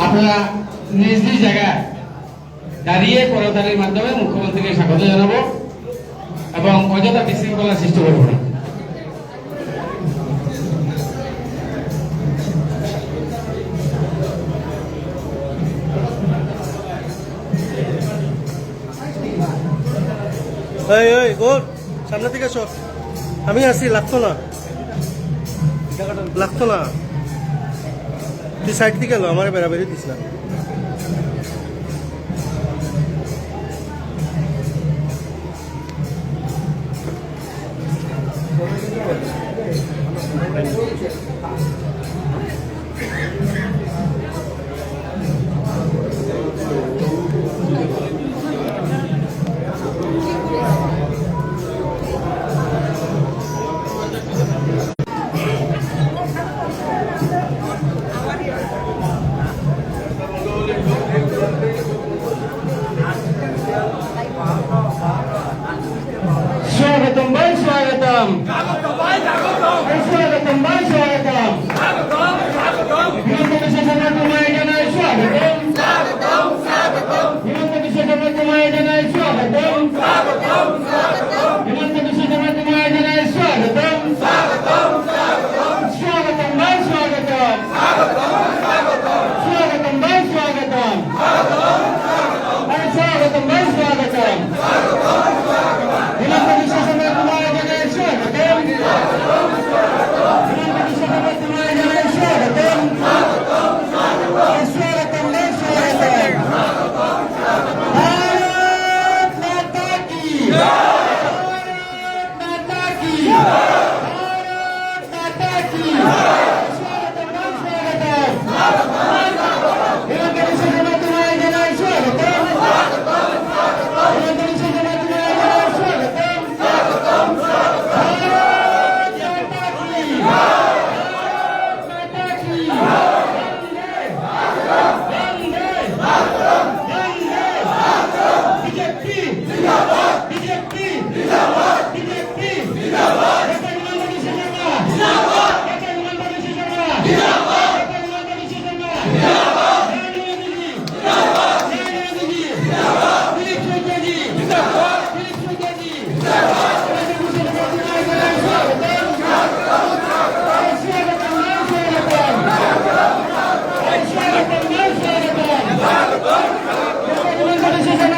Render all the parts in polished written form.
আপনারা নিজ নিজ জায়গায় দাঁড়িয়ে করতালির মাধ্যমে মুখ্যমন্ত্রীকে স্বাগত জানাবো এবং অযথা বিশৃঙ্খলা সৃষ্টি করবো না। সামনে থেকে সব আমি আছি, লাগতো না তুই সাইড থেকে এলো আমার বেড়াবেড়ি দিস না। స్వాగతం బై స్వాగతం స్వాగతం బై స్వాగతం హిమంత విశ్వ శర్మ కుమార్ జనాయ స్వాగతం హిమంత విశ్వ శర్మ కుమార్ జనాయ స్వాగతం హిమంత విశ్వ శర్మ కుమార్ జనాయ స్వాగతం స్వాగతం బై స్వాగతం స్వాగతం బై స్వాగతం స్వాగతం బై స్వాగతం హిమంత విశ్వ శర్మ కుమార్ జనాయ స్వాగతం హిమంత విశ్వ శర్మ కుమార్ జనాయ స్వాగతం స్వాగతం బై స్వాగతం భారత్ మాతా కీ భారత్ మాతా కీ భారత్ మాతా కీ స్వాగతం బై స్వాగతం హిమంత విశ్వ శర్మ కుమార్ జనాయ స్వాగతం హిమంత విశ్వ శర్మ కుమార్ జనాయ స్వాగతం భారత్ మాతా కీ భారత్ మాతా కీ बीजेपी जिंदाबाद बीजेपी जिंदाबाद बीजेपी जिंदाबाद हिमंत विश्व शर्मा जिंदाबाद हिमंत विश्व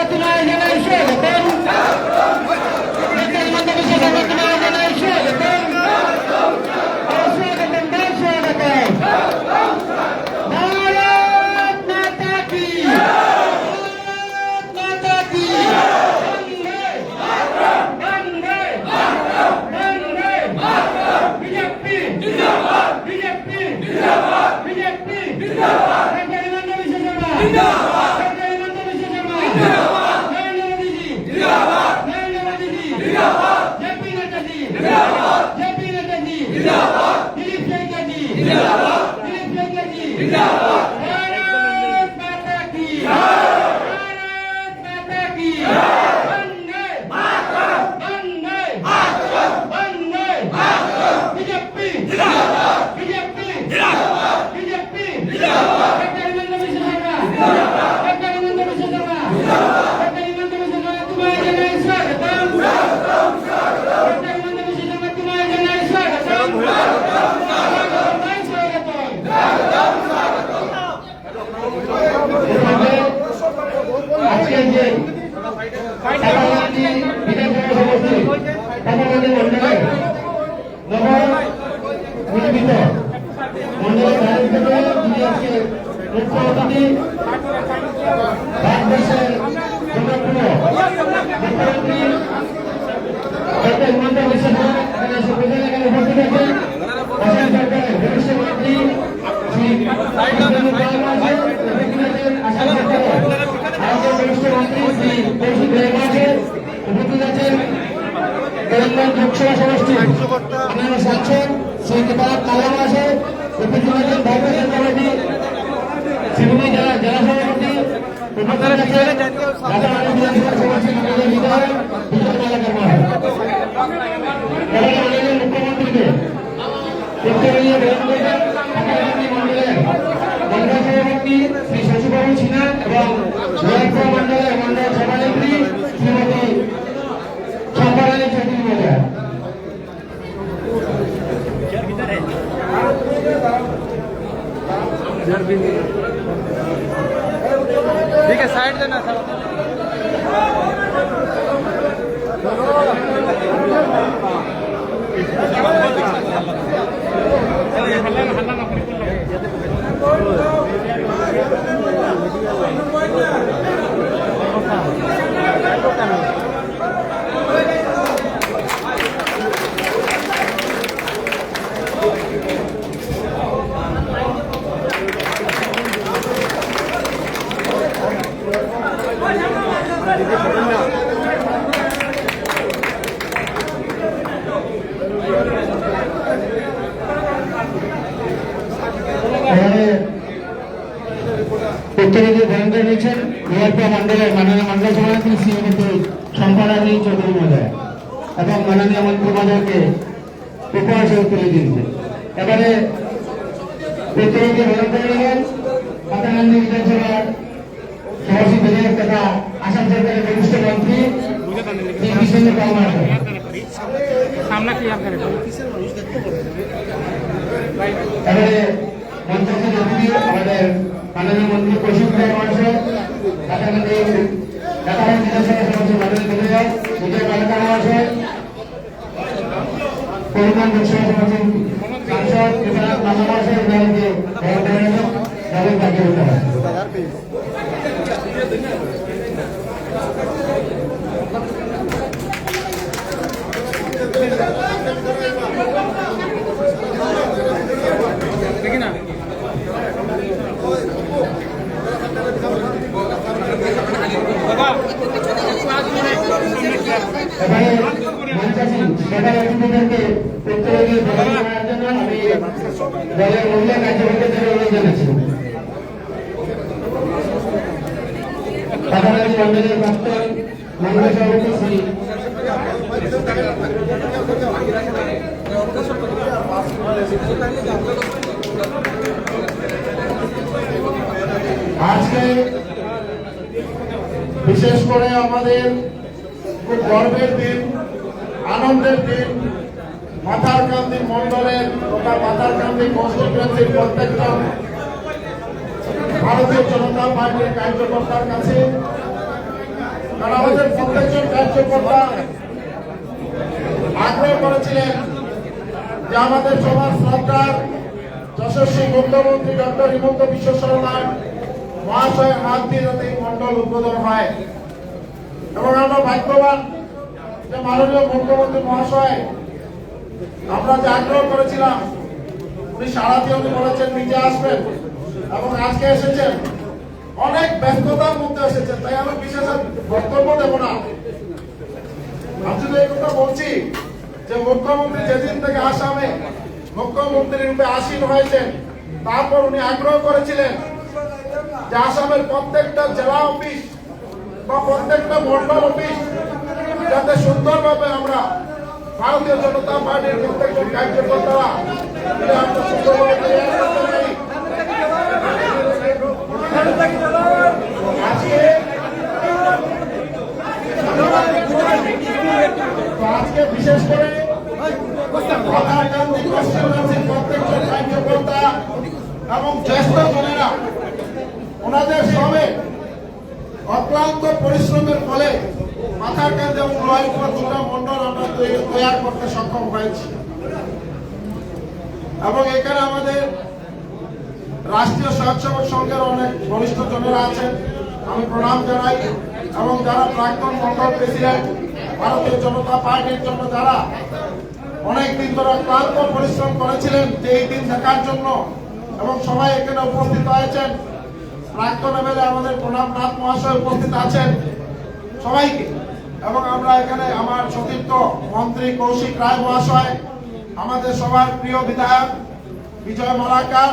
शर्मा जिंदाबाद हिमंत विश्व शर्मा जिंदाबाद नरेंद्र मोदी जिंदाबाद नरेंद्र मोदी जिंदाबाद दिलीप सोजा जी जिंदाबाद दिलीप सोजा जी जिंदाबाद हिमंत विश्व शर्मा जिंदाबाद स्वागतम स्वागतम লোকসভা সমষ্টি আপনারা সাচ্ছেন সেই কিতাব কালাম আছে উপজেলা ভাইব্রেশন কমিটি সিভিলি জেলা সভাপতি উপজেলা বিধানসভা সমষ্টি বিধায়ক বিজয় মালা কর্মা মুখ্যমন্ত্রীকে উত্তরীয় মন্ডলের সভাপতি শ্রী এবং জয়পুর মন্ডলের মন্ডল সভানেত্রী শ্রীমতী সম্পাদনী চৌধুরী মহোদয়া। ठीक है साइड देना सर উত্তরীয় ভূমিকা রয়েছেন জয়পুর মন্ডলের মাননীয় মন্ডল সভানেত্রী শ্রীমতী সম্পাদনী চৌধুরী মহোদয়া এবং মাননীয় মন্ত্রী মহোদয়কে উপহার স্বরূপ তুলে দিয়েছেন। এবারে উত্তরীয় ভূমিকা রয়েছেন হাতাকান্দি বিধানসভার সভাপতি বিধায়ক তথা আসাম সরকারের বরিষ্ঠ মন্ত্রী শ্রী কৃষ্ণেন্দ্র পাল মহাশয়। এবারে মন্ত্রী অতিথি আমাদের মাননীয় মন্ত্রী কৌশিক রায় মহাশয়, হাতাকান্দি বিধানসভা সভাপতি মাননীয় বিধায়ক বিজয় বালকা মহাশয়, পরিবহন লোকসভা সভাপতি সাংসদ বিধায়ক মামা মহাশয় বিধায়ককে তাদের কাজে হতে হয়। এবারে মঞ্চাসীন সভার অতিথিদেরকে উত্তরীয় প্রদান করার জন্য আমি দলের মহিলা কার্যকর্তাদের অনুরোধ জানাচ্ছি। হাতাকান্দি মন্ডলের প্রাক্তন মহিলা সভাপতি শ্রী আজকে বিশেষ করে আমাদের খুব গর্বের দিন, আনন্দের দিন। মাথারকান্দি মন্ডলের তথা মাথারকান্দি কনস্টিটুয়েন্সির প্রত্যেকজন ভারতীয় জনতা পার্টির কার্যকর্তার কাছে, কারণ আমাদের প্রত্যেকজন কার্যকর্তা আগ্রহ করেছিলেন যে আমাদের সমাজ শ্রদ্ধার যশস্বী মুখ্যমন্ত্রী ডক্টর হিমন্ত বিশ্ব শর্মা মহাশয়ের হাত দিয়ে যাতে এই মন্ডল উদ্বোধন হয়। এবং আমরা ভাগ্যবান যে মাননীয় মুখ্যমন্ত্রী মহাশয় আমরা যে আগ্রহ করেছিলাম উনি সারা দিয়ে উনি বলেছেন নিজে আসবেন এবং আজকে এসেছেন। অনেক ব্যস্ততার মধ্যে এসেছেন, তাই আমি বিশেষ বক্তব্য দেব না। আমি শুধু এই কথা বলছি যে মুখ্যমন্ত্রী যেদিন থেকে আসামে মুখ্যমন্ত্রী রূপে আসীন হয়েছেন, তারপর উনি আগ্রহ করেছিলেন যে আসামের প্রত্যেকটা জেলা অফিস বা প্রত্যেকটা মন্ডল অফিস যাতে সুন্দরভাবে আমরা ভারতীয় জনতা পার্টির প্রত্যেকজন কার্যকর্তারা আমরা সুন্দরভাবে তৈরি করতে পারি। আজকে বিশেষ করে হাতাকান্দি কনস্টিটুয়েন্সির প্রত্যেকজন কার্যকর্তা এবং জ্যেষ্ঠ জনেরা ওনাদের সবে অক্লান্ত পরিশ্রমের ফলে মাথারকান্দি এবং রয়পুর দুটা মন্ডল আমরা তৈরি করতে সক্ষম হয়েছি। এবং এখানে আমাদের রাষ্ট্রীয় স্বেচ্ছাসেবক সংঘের অনেক বরিষ্ঠ জনেরা আছেন, আমি প্রণাম জানাই। এবং যারা প্রাক্তন মন্ডল প্রেসিডেন্ট ভারতীয় জনতা পার্টির জন্য যারা অনেকদিন ধরে ক্লান্ত পরিশ্রম করেছিলেন যে এই দিন দেখার জন্য, এবং সবাই এখানে উপস্থিত হয়েছেন। প্রাক্তন এমএলএ আমাদের প্রণাম নাথ মহাশয় উপস্থিত আছেন সবাইকে। এবং আমরা এখানে আমার সতীর্থ মন্ত্রী কৌশিক রায় মহাশয়, আমাদের সবার প্রিয় বিধায়ক বিজয় মালাকার,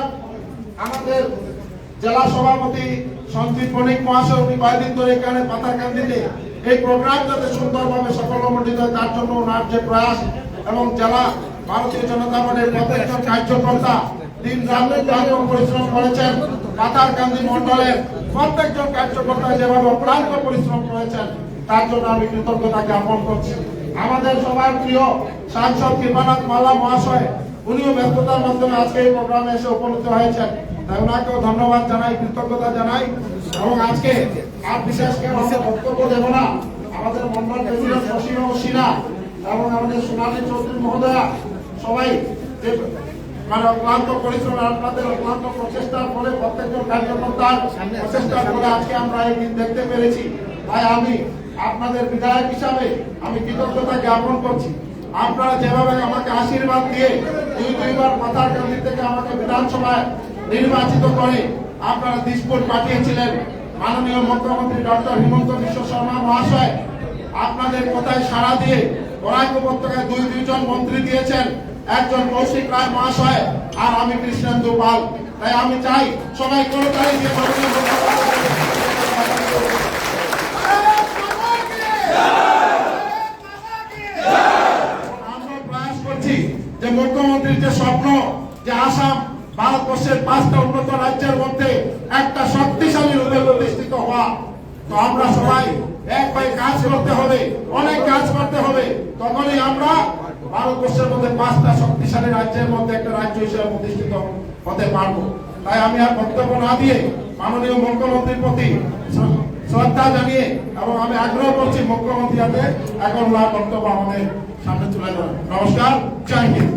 আমাদের জেলা সভাপতি সঞ্জীব বণিক মহাশয়, উনি কয়েকদিন ধরে এখানে পাথারকান্দিতে এই প্রোগ্রাম যাতে সুন্দরভাবে সফলমণ্ডিত হয় তার জন্য ওনার যে প্রয়াস, এবং জেলা ভারতীয় জনতা পার্টির প্রত্যেকজন কার্যকর্তা দিন রাত পরিশ্রম করেছেন পাথারকান্দি মন্ডলের প্রত্যেকজন কার্যকর্তা যেভাবে অক্লান্ত পরিশ্রম করেছেন তার জন্য আমি কৃতজ্ঞতা জ্ঞাপন করছি। আমাদের সবার প্রিয় সাংসদ কৃপানাথ মাল্লা মহাশয়, উনিও ব্যস্ততার মাধ্যমে আজকে এই প্রোগ্রামে এসে উপনীত হয়েছেন, তাই ওনাকেও ধন্যবাদ জানাই, কৃতজ্ঞতা জানাই। এবং আজকে আর বিশেষ কেউ আমরা বক্তব্য দেব না, আমাদের মন্ডল প্রেসিডেন্ট শশীবাবু সিনহা এবং আমাদের সোনালী চৌধুরী মহোদয়া সবাই যে মানে অক্লান্ত পরিশ্রম, আপনাদের অক্লান্ত প্রচেষ্টার ফলে প্রত্যেকজন কার্যকর্তার প্রচেষ্টার ফলে আজকে আমরা এই দিন দেখতে পেরেছি। তাই আমি আপনাদের বিধায়ক হিসাবে আমি কৃতজ্ঞতা জ্ঞাপন করছি। আপনারা যেভাবে আমাকে আশীর্বাদ দিয়ে দুইবার পাতার কান্দি থেকে আমাকে বিধানসভায় নির্বাচিত করে আপনারা দিসপুর পাঠিয়েছিলেন, মাননীয় মুখ্যমন্ত্রী ডক্টর হিমন্ত বিশ্ব শর্মা মহাশয় আপনাদের কথায় সাড়া দিয়ে বরাক উপত্যকায় দুইজন মন্ত্রী দিয়েছেন, একজন কৌশিক রায় মহাশয় আর আমি কৃষ্ণেন্দু পাল। তাই আমি চাই সবাই করতালি দিয়ে আমরা প্রয়াস করছি যে মুখ্যমন্ত্রীর যে স্বপ্ন, যে আসাম ভারতবর্ষের 5টা উন্নত রাজ্যের মধ্যে একটা শক্তিশালী রূপে প্রতিষ্ঠিত হওয়া, তো আমরা সবাই এক হয়ে কাজ করতে হবে, অনেক কাজ করতে হবে, তখনই আমরা ভারতবর্ষের মধ্যে 5টা শক্তিশালী রাজ্যের মধ্যে একটা রাজ্য হিসেবে প্রতিষ্ঠিত হতে পারবো। তাই আমি আর বক্তব্য না দিয়ে মাননীয় মুখ্যমন্ত্রীর প্রতি শ্রদ্ধা জানিয়ে এবং আমি আগ্রহ করছি মুখ্যমন্ত্রী যাতে এখন ওনার বক্তব্য আমাদের সামনে তুলে ধরেন। নমস্কার, জয় হিন্দ।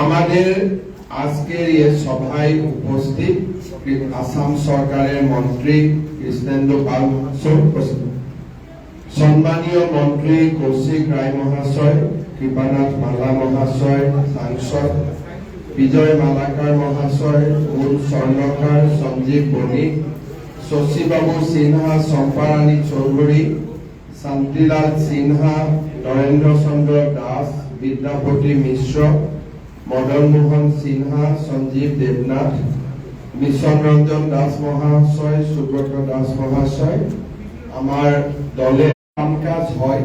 আমাদের আজকের এই সভায় উপস্থিত আসাম সরকারের মন্ত্রী কৃষ্ণেন্দু পাল মহাশয়, সম্মানীয় মন্ত্রী কৌশিক রায় মহাশয়, কৃপানাথ মাল্লা মহাশয়, সাংসদ বিজয় মালাকার মহাশয়, উল স্বর্ণকার, সঞ্জীব বণিক, শশীবাবু সিনহা, চম্পারানী চৌধুরী, শান্তিলাল সিনহা, নরেন্দ্র চন্দ্র দাস, বিদ্যাপতি মিশ্র, মদন মোহন সিনহা, সঞ্জীব দেবনাথ, মিশন রঞ্জন দাস মহাশয়, সুব্রত দাস মহাশয়, আমার দলে কাম কাজ হয়,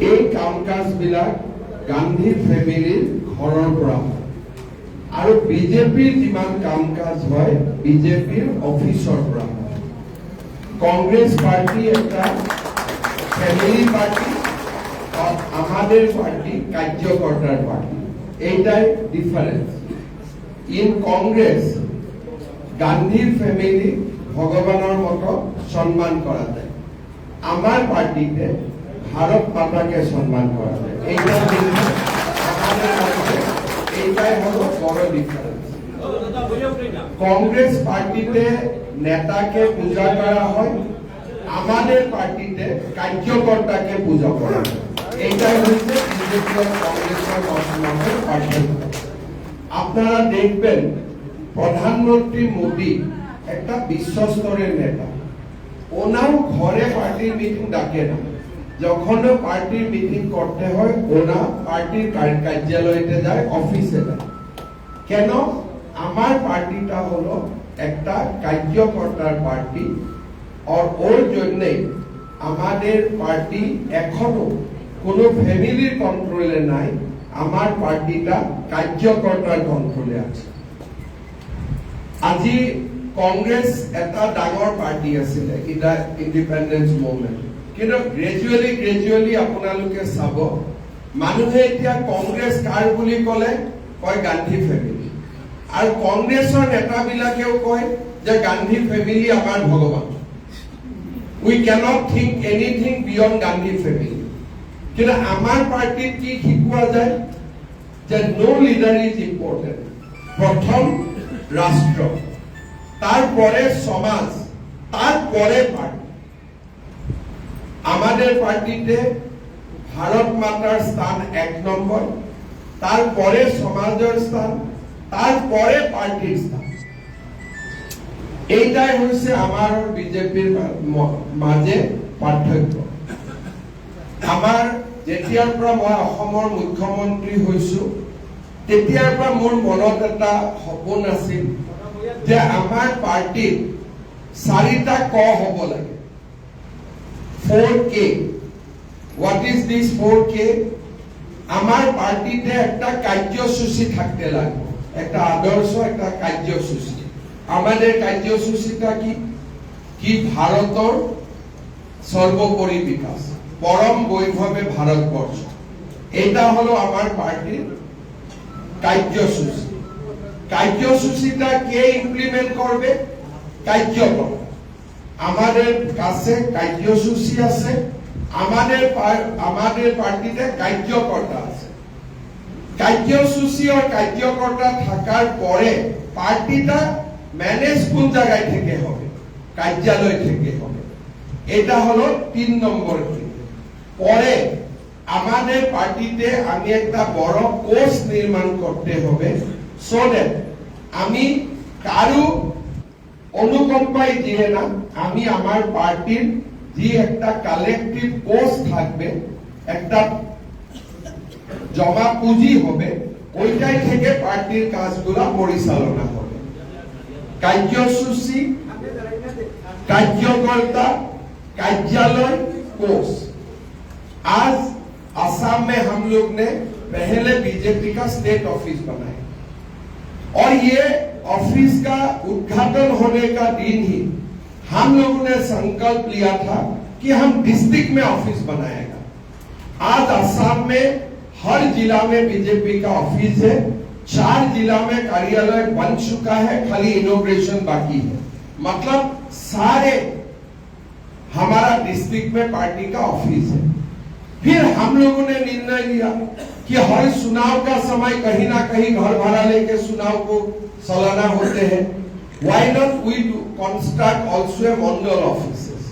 এই কাম কাজ বিলাক গান্ধী ফেমিলিৰ ঘৰৰ পৰা আৰু বিজেপিৰ যিমান কাম কাজ হয় বিজেপিৰ অফিচৰ পৰা। কংগ্রেস পার্টি একটা ফ্যামিলি পার্টি আর আমাদের পার্টি কার্যকর্তার পার্টি, এইটাই ডিফারেন্স। ইন কংগ্রেস গান্ধীর ফ্যামিলি ভগবানের মতো সম্মান করা যায়, আমার পার্টিতে ভারত মাতাকে সম্মান করা যায়। এইটাই হলো বড় ডিফারেন্স। কংগ্রেস পার্টিতে নেতাকে পূজা করা হয়, আমাদের পার্টিতে কার্যকর্তাকে পূজা করা হয়। এইটাই হচ্ছে বিজেপি আর কংগ্রেসের বর্তমানের পার্থক্য। আপনারা দেখবেন প্রধানমন্ত্রী মোদী একটা বিশ্বস্তরের নেতা, ওনাও ঘরে পার্টির মিটিং ডাকে না, যখন পার্টির মিটিং করতে হয় ওনা পার্টির কার্যালয়তে যায়, অফিসে যায়। কেন? আমার পার্টিটা হলো একটা কার্যকর্তার পার্টি, আর ওর জন্যে আমাদের পার্টি এখনো কোনো ফ্যামিলির কন্ট্রোলে নাই, আমার পার্টিটা কার্যকর্তার কন্ট্রোলে আছে। আজি কংগ্রেস এটা ডাঙৰ পার্টি আছিলে, এটা ইন্ডিপেন্ডেন্স মুভমেন্ট, কিন্তু গ্ৰেজুৱেলি আপোনালোকে চাব মানুহে এতিয়া কংগ্ৰেছ কাৰ বুলি ক'লে কয় গান্ধী ফেমিলি, আৰু কংগ্ৰেছৰ নেতাবিলাকেও কয় যে গান্ধী ফেমিলি আমাৰ ভগৱান, we can't think anything beyond Gandhi family. কিন্তু আমাৰ পাৰ্টিত কি শিকোৱা যায় যে নো লিডার ইজ ইম্পর্টেন্ট, প্রথম রাষ্ট্র, তারপরে সমাজ, তারপরে পার্টি। আমাদের পার্টিতে ভারত মাতার স্থান 1 নম্বর, তারপরে সমাজের স্থান, তারপরে পার্টির স্থান। এইটাই হচ্ছে আমার বিজেপির মাঝে পার্থক্য। আমার যেতিয়াৰ পৰা মই অসমৰ মুখ্যমন্ত্ৰী হৈছো তেতিয়াৰ পৰা মোৰ মনত এটা সপোন আছিল যে আমাৰ পাৰ্টিত 4টা ক হ'ব লাগে 4K What is this 4K আমার পার্টিতে একটা কার্যসূচি থাকতে লাগবে একটা আদর্শ একটা কার্যসূচি আমাদের কার্যসূচিটা কি ভারতের সর্বোপরি বিকাশ পরম বৈভবে ভারতবর্ষ এটা হলো আমার পার্টির কার্যসূচি কার্যসূচিটা কে ইমপ্লিমেন্ট করবে কার্যকর্তা আমাদের কাছে কার্যসূচি আছে আমাদের পার্টিতে কার্যকর্তা আছে কার্যসূচি আর কার্যকর্তা থাকার পরে পার্টিটা ম্যানেজ কোন জায়গায় থেকে হবে কার্যালয় থেকে হবে এটা হলো 3 নম্বর পরে আমাদের পার্টিতে আমি একটা বড় কোর্স নির্মাণ করতে হবে সো দ্যাট আমি কারু অনুকম্পায় দিয়ে না আমি আমার পার্টির যে একটা কালেকটিভ কোর্স থাকবে একটা জমা পুঁজি হবে ওইটাই থেকে পার্টির কাজগুলো পরিচালনা হবে কার্যসূচি कार्यकर्ता कार्यालय कोर्स आज असम में हम लोग ने पहले बीजेपी का स्टेट ऑफिस बनाया और ये ऑफिस का उद्घाटन होने का दिन ही हम लोगों ने संकल्प लिया था कि हम डिस्ट्रिक्ट में ऑफिस बनाएगा आज असम में हर जिला में बीजेपी का ऑफिस है 4 जिला में कार्यालय बन चुका है खाली इनॉग्रेशन बाकी है मतलब सारे हमारा डिस्ट्रिक्ट में पार्टी का ऑफिस है फिर हम लोगों ने निर्णय लिया कि हर चुनाव का समय कहीं ना कहीं घर भाड़ा लेके चुनाव को सालाना होते हैं why not we construct also a mandal offices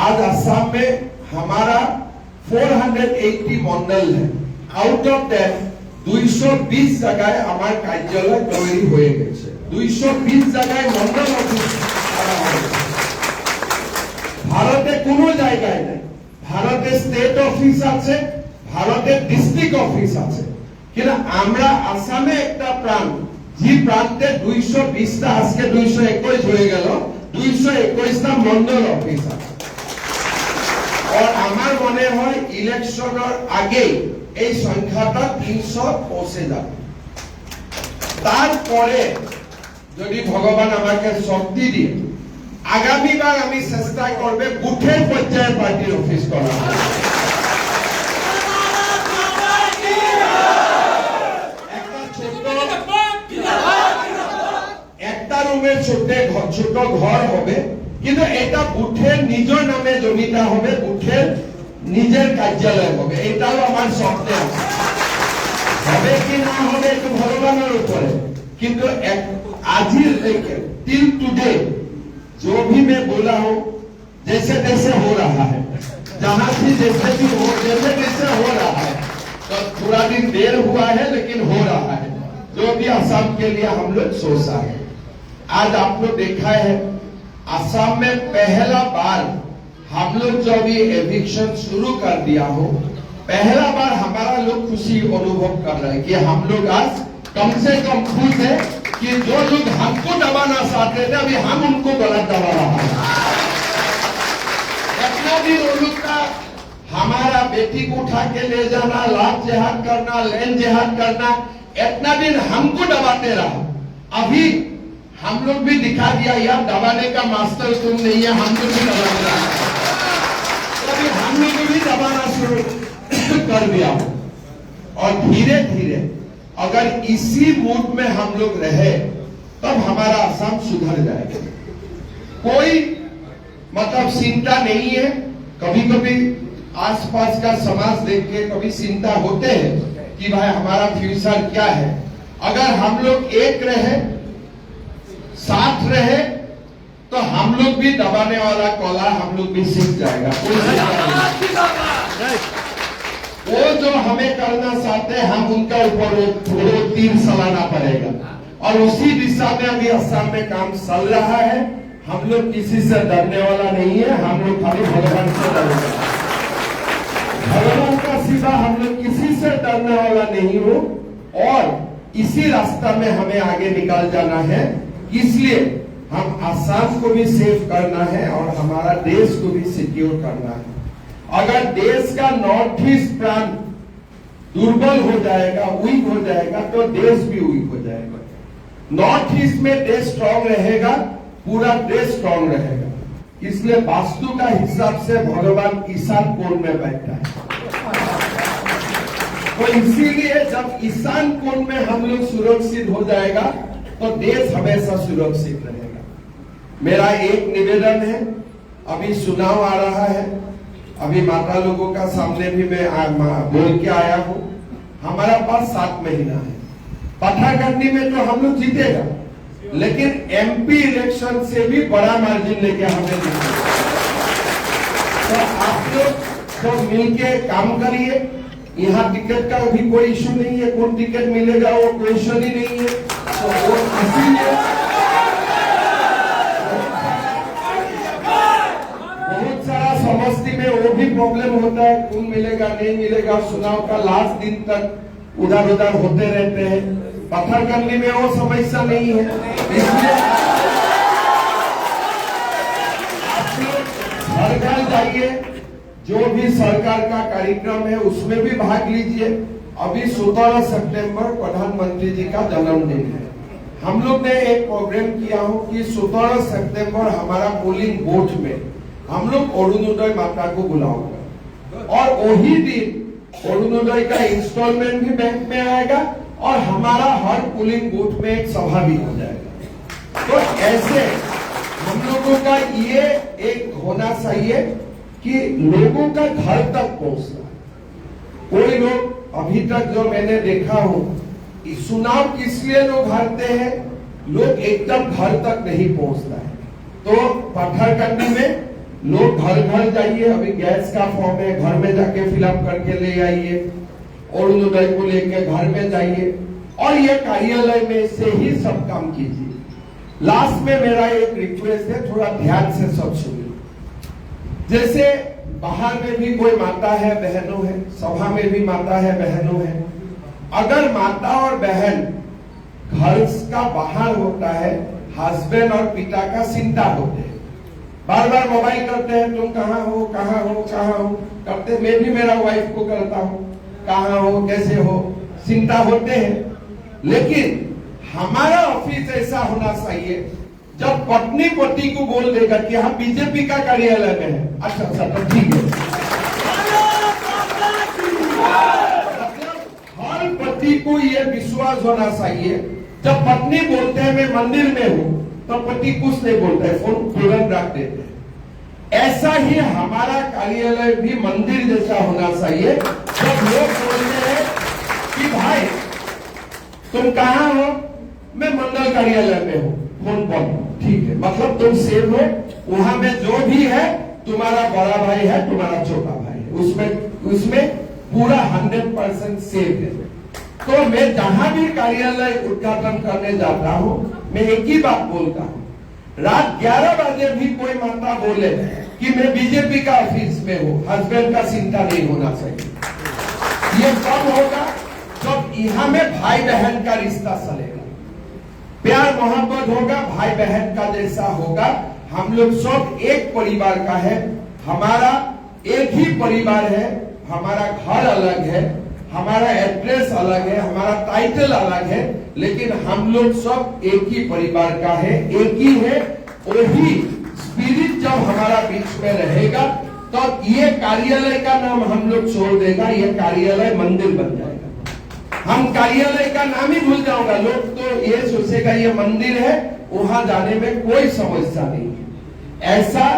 आज असम में हमारा 480 मंडल है आउट ऑफ दैट 220 जगह हमारे कार्यालय तैयारी हो गए 220 जगह मंडल ऑफिस भारते কোনো জায়গায় নাই ভারতে স্টেট অফিস আছে ভারতে ডিস্ট্রিক্ট অফিস আছে কিন্তু আমরা আসামে একটা প্রান্ত যে প্রান্তে 220টা আজকে 221 হয়ে গেল 221টা মন্ডল অফিস আছে আর আমার মনে হয় ইলেকশনের আগে এই সংখ্যাটা 300 পৌঁছে যাবে তারপরে যদি ভগবান আমাকে শক্তি দিয়ে আগামী বার আমি চেষ্টা করবে বুথের পর্যায়ে পার্টির অফিস করা একটা রুমের ছোট ঘর হবে কিন্তু এটা বুথের নিজের নামে জমিটা হবে বুথের নিজের কার্যালয় হবে এটাও আমার স্বপ্নে আছে হবে কি না হবে একটু ভগবানের উপরে কিন্তু আজির টিল টুডे जो भी मैं बोला हूं जैसे जैसे हो रहा है जहां भी जैसे भी हो जैसे जैसे हो रहा है तो थोड़ा दिन देर हुआ है लेकिन हो रहा है जो भी असम के लिए हम लोग सोचा है आज आप लोग देखा है असम में पहला बार हम लोग जो भी एविक्शन शुरू कर दिया हो पहला बार हमारा लोग खुशी अनुभव कर रहे हैं कि हम लोग आज कम से कम खुश है कि जो लोग हमको दबाना चाहते थे अभी हम उनको गलत दबा रहा है इतना भी लोग का हमारा बेटी को उठा के ले जाना लाभ जिहाद करना लैंड जिहाद करना इतना दिन हमको दबाते रहा अभी हम लोग भी दिखा दिया यार दबाने का मास्टर तुम नहीं है हम लोग भी दबाने रहा अभी हम लोग भी दबाना शुरू कर दिया और धीरे धीरे अगर इसी मूड में हम लोग रहे तब हमारा असम सुधर जाएगा कोई मतलब चिंता नहीं है कभी कभी आसपास का समाज देख के कभी चिंता होते हैं कि भाई हमारा फ्यूचर क्या है अगर हम लोग एक रहे साथ रहे तो हम लोग भी दबाने वाला कोला हम लोग भी सीख जाएगा वो जो हमें करना चाहते हैं हम उनका ऊपर थोड़े तीर चलाना पड़ेगा और उसी दिशा में अभी असम में काम चल रहा है हम लोग किसी से डरने वाला नहीं है हम लोग खाली भगवान से डरेंगे भगवान का सिवा हम लोग किसी से डरने वाला नहीं हो और इसी रास्ता में हमें आगे निकल जाना है। इसलिए हम आसाम को भी सेव करना है और हमारा देश को भी सिक्योर करना है। अगर देश का नॉर्थ ईस्ट प्रांत दुर्बल हो जाएगा, वीक हो जाएगा, तो देश भी वीक हो जाएगा। नॉर्थ ईस्ट में देश स्ट्रांग रहेगा, पूरा देश स्ट्रांग रहेगा। इसलिए वास्तु का हिसाब से भगवान ईशान कोण में बैठता है। तो इसीलिए जब ईशान कोण में हम लोग सुरक्षित हो जाएगा तो देश हमेशा सुरक्षित रहेगा। मेरा एक निवेदन है, अभी चुनाव आ रहा है, अभी माता लोगों का सामने भी मैं बोल के आया हूं। हमारा पास 7 महीना है। पठागंडी में तो हम लोग जीतेगा, लेकिन एमपी इलेक्शन से भी बड़ा मार्जिन लेके हमें जीतेगा। तो आप लोग सब मिलके काम करिए। यहाँ टिकट का भी कोई इशू नहीं है, कौन टिकट मिलेगा वो क्वेश्चन ही नहीं है। तो वो इसीलिए बहुत सारा समस्ती में वो भी प्रॉब्लम होता है, कौन मिलेगा नहीं मिलेगा, चुनाव का लास्ट दिन तक उधर उधर होते रहते हैं। पत्थरकंडी में वो समस्या नहीं है। इसलिए आप लोग घर घर जाइए, जो भी सरकार का कार्यक्रम है उसमें भी भाग लीजिए। अभी 17 सितंबर प्रधानमंत्री जी का जन्मदिन है। हम लोग ने एक प्रोग्राम किया हो कि 17 सितंबर हमारा पोलिंग बूथ में हम लोग अरुणोदय माता को बुलाऊंगा और वही दिन अरुणोदय का इंस्टॉलमेंट भी बैंक में आएगा और हमारा हर पोलिंग बूथ में एक सभा भी हो जाएगा। तो ऐसे हम लोगों का ये एक होना चाहिए कि लोगों का घर तक पहुंचना। कोई लोग अभी तक जो मैंने देखा हो, चुनाव किस लिए लोग हारते हैं, लोग एकदम घर तक नहीं पहुंचता है। तो पत्थरकंडी में लोग घर घर जाइए। अभी गैस का फॉर्म है, घर में जाके फिलअप करके ले आइए। अरुणोदय को लेके घर में जाइए और ये कार्यालय में से ही सब काम कीजिए। लास्ट में मेरा एक रिक्वेस्ट है, थोड़ा ध्यान से सब सुनिए। जैसे बाहर में भी कोई माता है, बहनों है, सभा में भी माता है, बहनों है। अगर माता और बहन घर का बाहर होता है, हस्बैंड और पिता का चिंता होते हैं, बार बार मोबाइल करते हैं, तुम कहाँ हो कहाँ हो कहाँ हो करते। मैं भी मेरा वाइफ को करता हूँ, कहाँ हो कैसे हो, चिंता होते हैं। लेकिन हमारा ऑफिस ऐसा होना चाहिए, जब पत्नी पति को बोल देगा कि हम बीजेपी का कार्यालय में है, अच्छा तो ठीक है। हर पति को यह विश्वास होना चाहिए, जब पत्नी बोलते हैं मैं मंदिर में हूं, तो पति कुछ नहीं बोलता है, फोन तुरंत रख देते हैं। ऐसा ही हमारा कार्यालय भी मंदिर जैसा होना चाहिए। जब लोग बोलते हैं कि भाई तुम कहाँ हो, मैं मंडल कार्यालय में हूँ, फोन पर, ठीक है, मतलब तुम सेव हो। वहां में जो भी है, तुम्हारा बड़ा भाई है, तुम्हारा छोटा भाई है, उसमें पूरा 100% सेव है। तो मैं जहां भी कार्यालय उद्घाटन करने जाता हूं, मैं एक ही बात बोलता हूं, रात 11 बजे भी कोई माता बोले कि मैं बीजेपी का ऑफिस में हूं, हस्बैंड का चिंता नहीं होना चाहिए। ये कब होगा, जब यहाँ में भाई बहन का रिश्ता चलेगा, प्यार मोहब्बत होगा, भाई बहन का जैसा होगा। हम लोग सब एक परिवार का है, हमारा एक ही परिवार है, हमारा घर अलग है, हमारा एड्रेस अलग है, हमारा टाइटल अलग है, लेकिन हम लोग सब एक ही परिवार का है, एक ही है। वही स्पिरिट जब हमारा बीच में रहेगा, तो ये कार्यालय का नाम हम लोग छोड़ देगा, ये कार्यालय मंदिर बन जाएगा। हम कार्यालय का नाम ही भूल जाऊंगा, लोग तो ये सोचेगा ये मंदिर है, वहां जाने में कोई समस्या नहीं है। ऐसा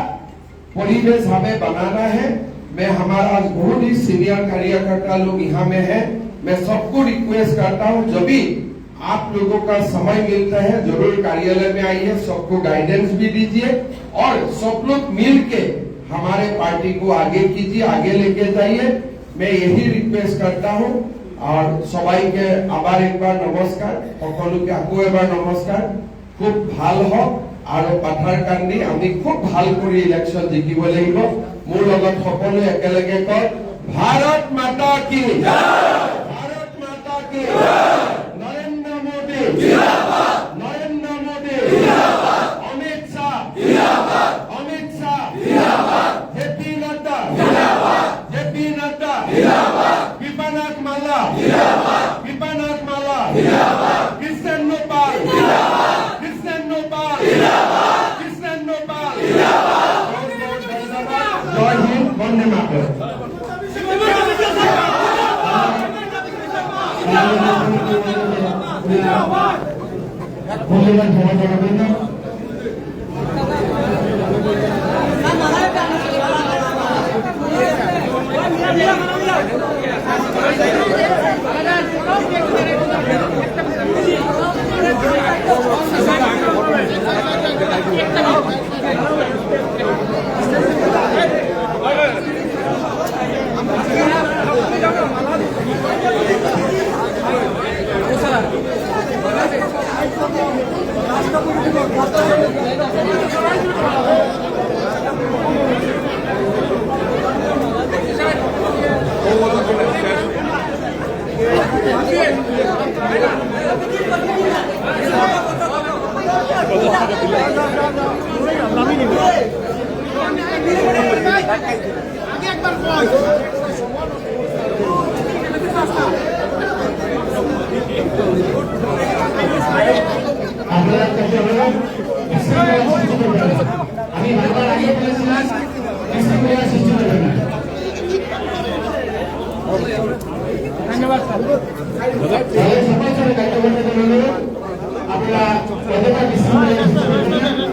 परिवेश हमें बनाना है। मैं हमारा बहुत ही सीनियर कार्यकर्ता लोग यहाँ में है, मैं सबको रिक्वेस्ट करता हूँ, जब भी आप लोगों का समय मिलता है जरूर कार्यालय में आइए, सबको गाइडेंस भी दीजिए और सब लोग मिल के हमारे पार्टी को आगे कीजिए, आगे लेके जाइए। मैं यही रिक्वेस्ट करता हूँ और सबाई के आबार एक बार नमस्कार, সকলোকে আকৌ এবাৰ নমস্কাৰ। খুব ভাল হওক আৰু পাথাৰকান্দি আমি খুব ভাল কৰি ইলেকশ্যন জিকিব লাগিব। মোৰ লগত সকলোৱে একেলগে কয় भारत माता की भारत माता की नरेंद्र मोदी नरेंद्र मोदी अमित शाह जेपी नड्डा विपनाथ माला कृष्ण नोपाल जय हिंद वंदे मातरम মূল্যবান সময় জনগণ আপনারা কাছে হলো আমি বারবার আগে বলেছিলাম বিশৃঙ্খলা সৃষ্টি করবেন না। ধন্যবাদ সমাজের কার্যকর্তাদের হলো আপনারা কতটা বিশৃঙ্খলা সৃষ্টি করবেন না।